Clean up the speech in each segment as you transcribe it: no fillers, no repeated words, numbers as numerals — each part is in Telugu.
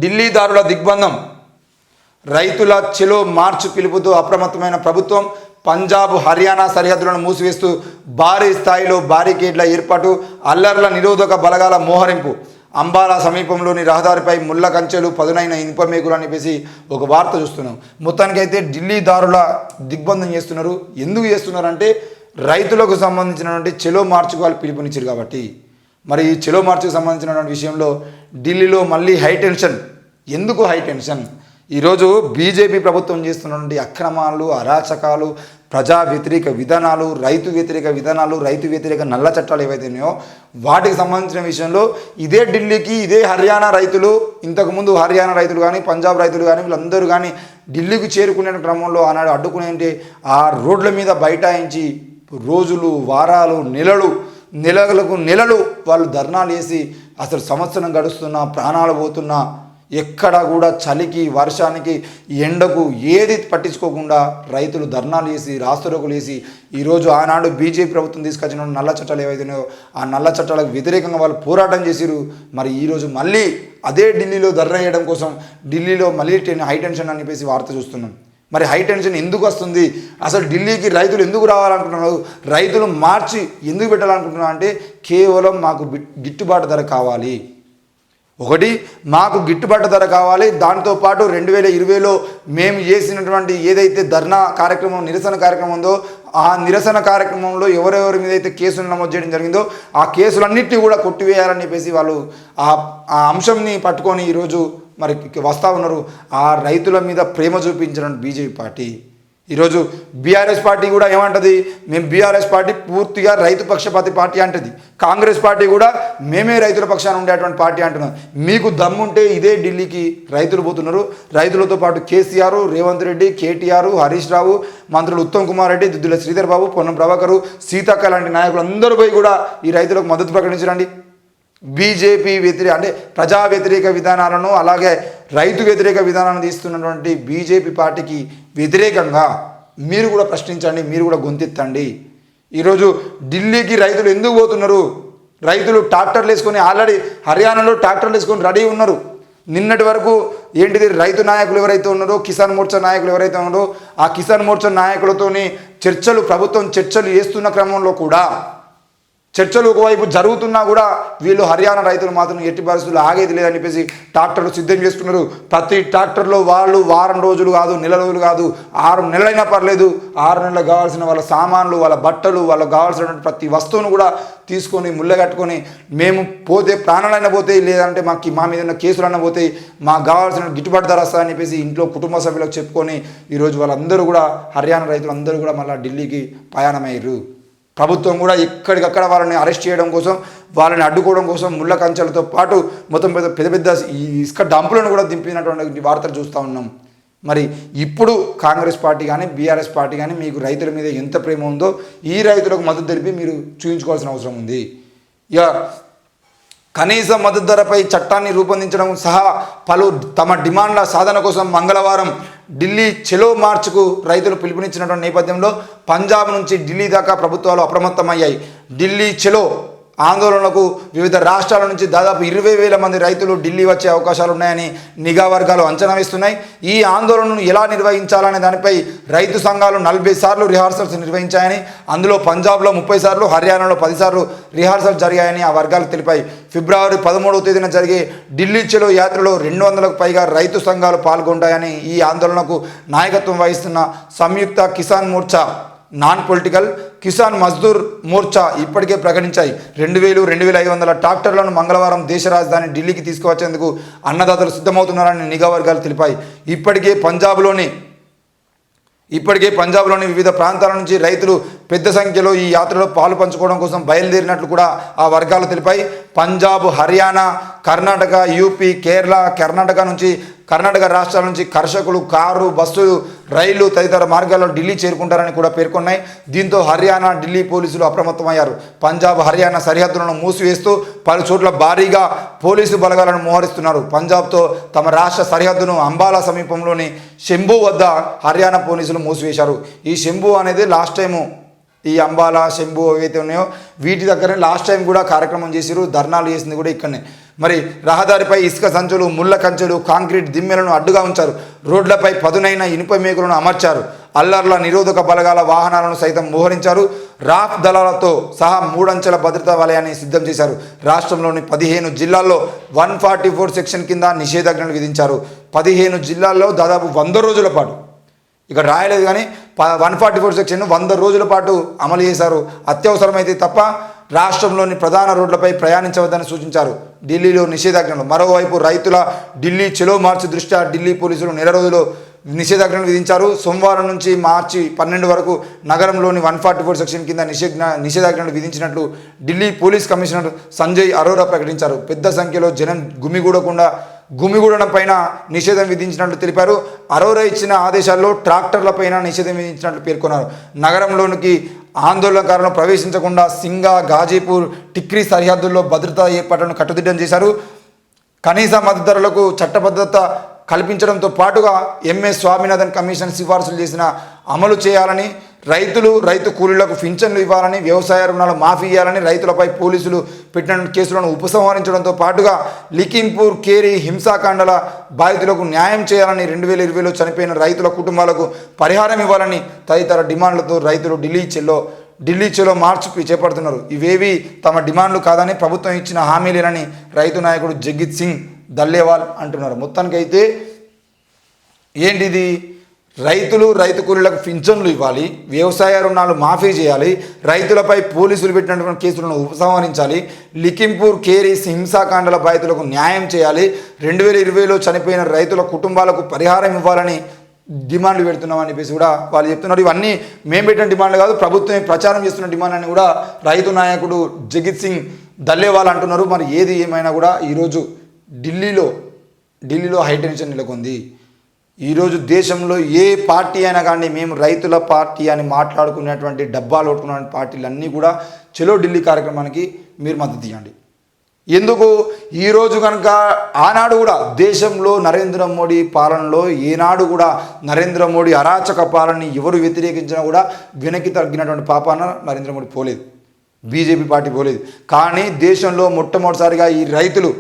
ఢిల్లీ దారుల దిగ్బంధం, రైతుల చెలో మార్చు పిలుపుతో అప్రమత్తమైన ప్రభుత్వం. పంజాబ్ హర్యానా సరిహద్దులను మూసివేస్తూ భారీ స్థాయిలో బారికేడ్ల ఏర్పాటు, అల్లర్ల నిరోధక బలగాల మోహరింపు. అంబాలా సమీపంలోని రహదారిపై ముళ్ళ కంచెలు, పదునైన ఇనుప మేకులు అని చెప్పేసి ఒక వార్త చూస్తున్నాం. మొత్తానికైతే ఢిల్లీ దారుల దిగ్బంధం చేస్తున్నారు. ఎందుకు చేస్తున్నారంటే రైతులకు సంబంధించినటువంటి చెలో మార్చుకు వాళ్ళు పిలుపునిచ్చారు కాబట్టి. మరి ఈ చెలో మార్చుకు సంబంధించినటువంటి విషయంలో ఢిల్లీలో మళ్ళీ హై టెన్షన్. ఎందుకు హై టెన్షన్? ఈరోజు బీజేపీ ప్రభుత్వం చేస్తున్నటువంటి అక్రమాలు, అరాచకాలు, ప్రజా వ్యతిరేక విధానాలు, రైతు వ్యతిరేక విధానాలు, రైతు వ్యతిరేక నల్ల చట్టాలు ఏవైతే ఉన్నాయో వాటికి సంబంధించిన విషయంలో ఇదే ఢిల్లీకి, ఇదే హర్యానా రైతులు, ఇంతకుముందు హర్యానా రైతులు కానీ, పంజాబ్ రైతులు కానీ, వీళ్ళందరూ కానీ ఢిల్లీకి చేరుకునే క్రమంలో ఆనాడు అడ్డుకునే ఆ రోడ్ల మీద బైఠాయించి రోజులు, వారాలు, నెలలకు నెలలు వాళ్ళు ధర్నాలు చేసి అసలు సంవత్సరం గడుస్తున్నా, ప్రాణాలు పోతున్నా, ఎక్కడ కూడా చలికి, వర్షానికి, ఎండకు ఏది పట్టించుకోకుండా రైతులు ధర్నాలు చేసి, రాస్తారోకోలు చేసి ఈరోజు ఆనాడు బీజేపీ ప్రభుత్వం తీసుకొచ్చిన నల్ల చట్టాలు ఏవైతున్నాయో ఆ నల్ల చట్టాలకు వ్యతిరేకంగా వాళ్ళు పోరాటం చేసిరు. మరి ఈరోజు మళ్ళీ అదే ఢిల్లీలో ధర్నా చేయడం కోసం ఢిల్లీలో మళ్ళీ హై టెన్షన్ అని చెప్పేసి వార్త చూస్తున్నాం. మరి హై టెన్షన్ ఎందుకు వస్తుంది? అసలు ఢిల్లీకి రైతులు ఎందుకు రావాలనుకుంటున్నారు? రైతులు మార్చి ఎందుకు పెట్టాలనుకుంటున్నారు అంటే కేవలం మాకు గిట్టుబాటు ధర కావాలి. ఒకటి, మాకు గిట్టుబాటు ధర కావాలి. దాంతోపాటు 2020లో మేము చేసినటువంటి ఏదైతే ధర్నా కార్యక్రమం, నిరసన కార్యక్రమం ఉందో ఆ నిరసన కార్యక్రమంలో ఎవరెవరి మీద అయితే కేసులు నమోదు చేయడం జరిగిందో ఆ కేసులన్నింటినీ కూడా కొట్టివేయాలని చెప్పేసి వాళ్ళు ఆ అంశంని పట్టుకొని ఈరోజు మరి వస్తూ ఉన్నారు. ఆ రైతుల మీద ప్రేమ చూపించిన బీజేపీ పార్టీ ఈరోజు బీఆర్ఎస్ పార్టీ కూడా ఏమంటుంది? మేము బీఆర్ఎస్ పార్టీ పూర్తిగా రైతు పక్షపాతి పార్టీ అంటది. కాంగ్రెస్ పార్టీ కూడా మేమే రైతుల పక్షాన ఉండేటువంటి పార్టీ అంటున్నారు. మీకు దమ్ముంటే ఇదే ఢిల్లీకి రైతులు పోతున్నారు. రైతులతో పాటు కేసీఆర్, రేవంత్ రెడ్డి, కేటీఆర్, హరీష్ రావు, మంత్రులు ఉత్తమ్ కుమార్ రెడ్డి, దుద్దుల శ్రీధర్ బాబు, పొన్నం ప్రభాకర్, సీతక్క లాంటి నాయకులు అందరూ పోయి కూడా ఈ రైతులకు మద్దతు ప్రకటించరండి. బీజేపీ అంటే ప్రజా వ్యతిరేక విధానాలను, అలాగే రైతు వ్యతిరేక విధానాలను తీస్తున్నటువంటి బీజేపీ పార్టీకి వ్యతిరేకంగా మీరు కూడా ప్రశ్నించండి, మీరు కూడా గొంతెత్తండి. ఈరోజు ఢిల్లీకి రైతులు ఎందుకు పోతున్నారు? రైతులు ట్రాక్టర్లు వేసుకొని ఆల్రెడీ హర్యానాలో ట్రాక్టర్లు వేసుకొని రెడీ ఉన్నారు. నిన్నటి వరకు ఏంటిది, రైతు నాయకులు ఎవరైతే ఉన్నారో, కిసాన్ మోర్చా నాయకులు ఎవరైతే ఉన్నారో ఆ కిసాన్ మోర్చా నాయకులతోని ప్రభుత్వం చర్చలు చేస్తున్న క్రమంలో కూడా చర్చలు ఒకవైపు జరుగుతున్నా కూడా వీళ్ళు హర్యానా రైతులు మాత్రం ఎట్టి పరిస్థితులు ఆగేది లేదని చెప్పేసి ట్రాక్టర్లు సిద్ధం చేసుకున్నారు. ప్రతి ట్రాక్టర్లో వాళ్ళు వారం రోజులు కాదు, నెల రోజులు కాదు, 6 నెలలైనా పర్లేదు, 6 నెలలకు కావాల్సిన వాళ్ళ సామాన్లు, వాళ్ళ బట్టలు, వాళ్ళకు కావాల్సిన ప్రతి వస్తువును కూడా తీసుకొని ముళ్ళగట్టుకొని మేము పోతే ప్రాణాలైనా పోతాయి, లేదంటే మా మీద ఉన్న కేసులైనా పోతాయి, మాకు కావాల్సిన గిట్టుబాటు ధర వస్తుందని చెప్పేసి ఇంట్లో కుటుంబ సభ్యులకు చెప్పుకొని ఈరోజు వాళ్ళందరూ కూడా హర్యానా రైతులు అందరూ కూడా మళ్ళీ ఢిల్లీకి ప్రయాణమయ్యారు. ప్రభుత్వం కూడా ఎక్కడికక్కడ వాళ్ళని అరెస్ట్ చేయడం కోసం, వాళ్ళని అడ్డుకోవడం కోసం ముళ్ళ కంచెలతో పాటు మొత్తం పెద్ద ఈ ఇసుక డంపులను కూడా దింపినటువంటి వార్తలు చూస్తూ ఉన్నాం. మరి ఇప్పుడు కాంగ్రెస్ పార్టీ కానీ, బీఆర్ఎస్ పార్టీ కానీ మీకు రైతుల మీద ఎంత ప్రేమ ఉందో ఈ రైతులకు మద్దతు తెలిపి మీరు చూపించుకోవాల్సిన అవసరం ఉంది. ఇక కనీస మద్దతు ధరపై చట్టాన్ని రూపొందించడం సహా పలు తమ డిమాండ్ల సాధన కోసం మంగళవారం ఢిల్లీ చెలో మార్చుకు రైతులు పిలుపునిచ్చినటువంటి నేపథ్యంలో పంజాబ్ నుంచి ఢిల్లీ దాకా ప్రభుత్వాలు అప్రమత్తమయ్యాయి. ఢిల్లీ చెలో ఆందోళనలకు వివిధ రాష్ట్రాల నుంచి దాదాపు 20,000 మంది రైతులు ఢిల్లీ వచ్చే అవకాశాలు ఉన్నాయని నిఘా వర్గాలు అంచనా వేస్తున్నాయి. ఈ ఆందోళనను ఎలా నిర్వహించాలనే దానిపై రైతు సంఘాలు 40 సార్లు రిహార్సల్స్ నిర్వహించాయని, అందులో పంజాబ్లో 30 సార్లు, హర్యానాలో 10 సార్లు రిహార్సల్ జరిగాయని ఆ వర్గాలు తెలిపాయి. ఫిబ్రవరి 13వ తేదీన జరిగే ఢిల్లీ చెలో యాత్రలో 200లకు పైగా రైతు సంఘాలు పాల్గొంటాయని, ఈ ఆందోళనకు నాయకత్వం వహిస్తున్న సంయుక్త కిసాన్ మోర్చా, నాన్ పొలిటికల్ కిసాన్ మజ్దూర్ మోర్చా ఇప్పటికే ప్రకటించాయి. 2,500 ట్రాక్టర్లను మంగళవారం దేశ రాజధాని ఢిల్లీకి తీసుకువచ్చేందుకు అన్నదాతలు సిద్ధమవుతున్నారని నిఘా వర్గాలు తెలిపాయి. ఇప్పటికే పంజాబ్లోని వివిధ ప్రాంతాల నుంచి రైతులు పెద్ద సంఖ్యలో ఈ యాత్రలో పాలు పంచుకోవడం కోసం బయలుదేరినట్లు కూడా ఆ వర్గాలు తెలిపాయి. పంజాబ్, హర్యానా, కర్ణాటక, యూపీ, కేరళ, కర్ణాటక రాష్ట్రాల నుంచి కర్షకులు కారు, బస్సులు, రైళ్లు తదితర మార్గాల్లో ఢిల్లీ చేరుకుంటారని కూడా పేర్కొన్నాయి. దీంతో హర్యానా, ఢిల్లీ పోలీసులు అప్రమత్తమయ్యారు. పంజాబ్, హర్యానా సరిహద్దులను మూసివేస్తూ పలు చోట్ల భారీగా పోలీసు బలగాలను మోహరిస్తున్నారు. పంజాబ్తో తమ రాష్ట్ర సరిహద్దును అంబాలా సమీపంలోని శంభు వద్ద హర్యానా పోలీసులు మూసివేశారు. ఈ శంభు అనేది లాస్ట్ టైము ఈ అంబాల శంభు ఏవైతే ఉన్నాయో వీటి దగ్గరనే లాస్ట్ టైం కూడా కార్యక్రమం చేసిరు, ధర్నాలు చేసింది కూడా ఇక్కడనే. మరి రహదారిపై ఇసుక సంచులు, ముళ్ళ కంచెలు, కాంక్రీట్ దిమ్మెలను అడ్డుగా ఉంచారు. రోడ్లపై పదునైన ఇనుప మేకులను అమర్చారు. అల్లర్ల నిరోధక బలగాల వాహనాలను సైతం మోహరించారు. రాఫ్ దళాలతో సహా 3 అంచెల భద్రతా వలయాన్ని సిద్ధం చేశారు. రాష్ట్రంలోని 15 జిల్లాల్లో 144 సెక్షన్ కింద నిషేధాజ్ఞలు విధించారు. 15 జిల్లాల్లో దాదాపు 100 రోజుల పాటు, ఇక్కడ రాయలేదు కానీ 144 సెక్షన్ 100 రోజుల పాటు అమలు చేశారు. అత్యవసరమైతే తప్ప రాష్ట్రంలోని ప్రధాన రోడ్లపై ప్రయాణించవద్దని సూచించారు. ఢిల్లీలో నిషేధాజ్ఞలు. మరోవైపు రైతుల ఢిల్లీ చలో మార్చి దృష్ట్యా ఢిల్లీ పోలీసులు నెల రోజులు నిషేధాజ్ఞలు విధించారు. సోమవారం నుంచి మార్చి 12 వరకు నగరంలోని 144 సెక్షన్ కింద నిషేధాజ్ఞలు విధించినట్లు ఢిల్లీ పోలీస్ కమిషనర్ సంజయ్ అరోరా ప్రకటించారు. పెద్ద సంఖ్యలో జనం గుమిగూడడం పైన నిషేధం విధించినట్లు తెలిపారు. అరోరా ఇచ్చిన ఆదేశాల్లో ట్రాక్టర్లపైన నిషేధం విధించినట్లు పేర్కొన్నారు. నగరంలోనికి ఆందోళనకారులను ప్రవేశించకుండా సింగా, గాజీపూర్, టిక్రీ సరిహద్దుల్లో భద్రతా ఏర్పాట్లను కట్టుదిట్టం చేశారు. కనీస మద్దతు ధరలకు చట్టబద్ధత కల్పించడంతో పాటుగా ఎంఎస్ స్వామినాథన్ కమిషన్ సిఫార్సులు చేసిన అమలు చేయాలని, రైతు కూలీలకు పింఛన్లు ఇవ్వాలని, వ్యవసాయ రుణాలు మాఫీ చేయాలని, రైతులపై పోలీసులు పెట్టిన కేసులను ఉపసంహరించడంతో పాటుగా లిఖింపూర్ కేరీ హింసాకాండల బాధితులకు న్యాయం చేయాలని, 2020లో చనిపోయిన రైతుల కుటుంబాలకు పరిహారం ఇవ్వాలని తదితర డిమాండ్లతో రైతులు ఢిల్లీ చలో మార్చు చేపడుతున్నారు. ఇవేవి తమ డిమాండ్లు కాదని ప్రభుత్వం ఇచ్చిన హామీలేనని రైతు నాయకుడు జగ్జిత్ సింగ్ దల్లేవాల్ అంటున్నారు. మొత్తానికైతే ఏంటిది, రైతు కూలీలకు పింఛన్లు ఇవ్వాలి, వ్యవసాయ రుణాలు మాఫీ చేయాలి, రైతులపై పోలీసులు పెట్టినటువంటి కేసులను ఉపసంహరించాలి, లిఖింపూర్ కేరీ హింసాకాండల బాధితులకు న్యాయం చేయాలి, 2020లో చనిపోయిన రైతుల కుటుంబాలకు పరిహారం ఇవ్వాలని డిమాండ్లు పెడుతున్నామని చెప్పేసి కూడా వాళ్ళు చెప్తున్నారు. ఇవన్నీ మేము పెట్టిన డిమాండ్లు కాదు, ప్రభుత్వమే ప్రచారం చేస్తున్న డిమాండ్ అని కూడా రైతు నాయకుడు జగ్జిత్ సింగ్ దల్లేవాల్ అంటున్నారు. మరి ఏది ఏమైనా కూడా ఈరోజు ఢిల్లీలో హైటెన్షన్ నెలకొంది. ఈరోజు దేశంలో ఏ పార్టీ అయినా కానీ మేము రైతుల పార్టీ అని మాట్లాడుకునేటువంటి డబ్బాలు కొట్టుకున్న పార్టీలన్నీ కూడా చలో ఢిల్లీ కార్యక్రమానికి మీరు మద్దతు ఇవ్వండి. ఎందుకు ఈరోజు కనుక ఆనాడు కూడా దేశంలో నరేంద్ర మోడీ పాలనలో ఏనాడు కూడా నరేంద్ర మోడీ అరాచక పాలనని ఎవరు వ్యతిరేకించినా కూడా వెనక్కి తగ్గినటువంటి పాపాన నరేంద్ర మోడీ పోలేదు, బీజేపీ పార్టీ పోలేదు. కానీ దేశంలో మొట్టమొదటిసారిగా ఈ రైతులు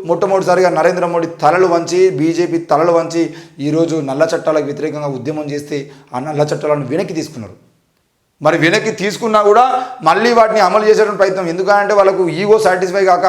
మొట్టమొదటిసారిగా నరేంద్ర మోడీ తలలు వంచి, బీజేపీ తలలు వంచి ఈరోజు నల్ల చట్టాలకు వ్యతిరేకంగా ఉద్యమం చేస్తే ఆ నల్ల చట్టాలను వెనక్కి తీసుకున్నారు. మరి వెనక్కి తీసుకున్నా కూడా మళ్ళీ వాటిని అమలు చేసేటువంటి ప్రయత్నం. ఎందుకంటే వాళ్ళకు ఈగో సాటిస్ఫై కాక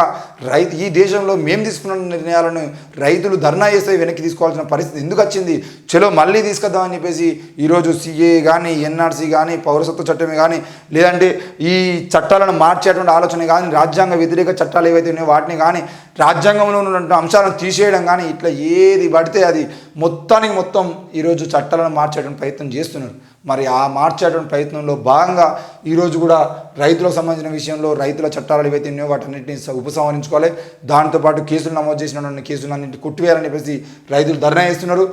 ఈ దేశంలో మేము తీసుకున్న నిర్ణయాలను రైతులు ధర్నా చేస్తే వెనక్కి తీసుకోవాల్సిన పరిస్థితి ఎందుకు వచ్చింది? చలో మళ్ళీ తీసుకొద్దామని చెప్పేసి ఈరోజు సిఏ కానీ, ఎన్ఆర్సీ కానీ, పౌరసత్వ చట్టమే కానీ, లేదంటే ఈ చట్టాలను మార్చేటువంటి ఆలోచన కానీ, రాజ్యాంగ వ్యతిరేక చట్టాలు ఏవైతే ఉన్నాయో వాటిని కానీ, రాజ్యాంగంలో ఉన్నటువంటి అంశాలను తీసేయడం కానీ, ఇట్లా ఏది పడితే అది మొత్తం ఈరోజు చట్టాలను మార్చేటువంటి ప్రయత్నం చేస్తున్నారు. మరి ఆ మార్చేటువంటి ప్రయత్నంలో భాగంగా ఈరోజు కూడా రైతులకు సంబంధించిన విషయంలో రైతుల చట్టాలు ఏవైతే ఉన్నాయో వాటన్నింటినీ ఉపసంహరించుకోవాలి. దాంతోపాటు కేసులు నమోదు చేసినటువంటి కేసులన్నింటినీ కొట్టివేయాలని చెప్పేసి రైతులు ధర్నా చేస్తున్నారు.